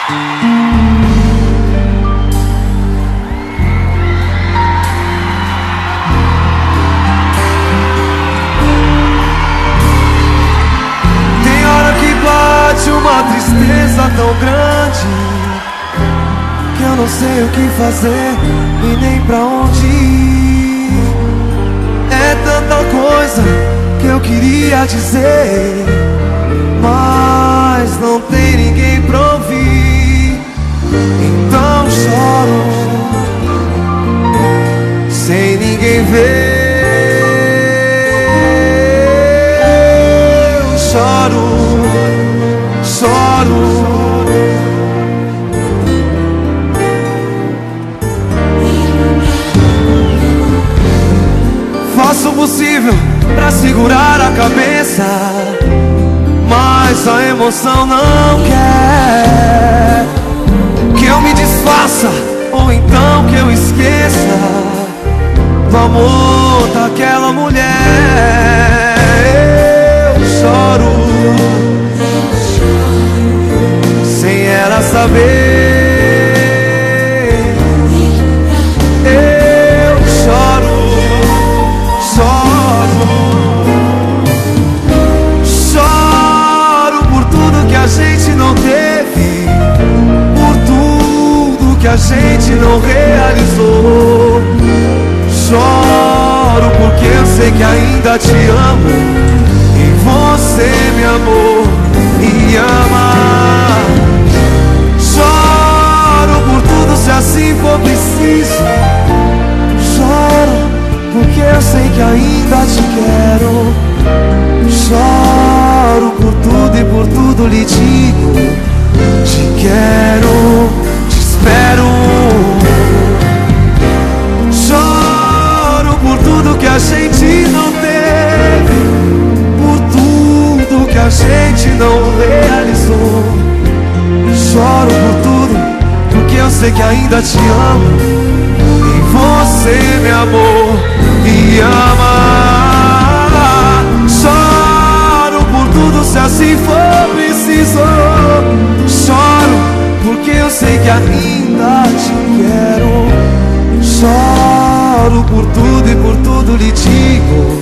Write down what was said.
Tem hora que bate uma tristeza tão grande que eu não sei o que fazer e nem pra onde ir. É tanta coisa que eu queria dizer, mas não tem ninguém pra ouvir. Então choro sem ninguém ver. Eu choro, choro. Faço o possível pra segurar a cabeça, mas a emoção não quer que eu me desfaça, ou então que eu esqueça do amor daquela mulher. Eu choro sem ela saber. A gente não realizou. Choro porque eu sei que ainda te amo e você me amou e ama. Choro por tudo se assim for preciso. Choro porque eu sei que ainda te quero. Choro por tudo e por tudo lhe digo: te quero, espero. Choro por tudo que a gente não teve, por tudo que a gente não realizou. Choro por tudo, porque eu sei que ainda te amo e você me amou e ama. Choro por tudo se assim for preciso. Choro porque eu sei que ainda te quero. Choro por tudo e por tudo lhe digo: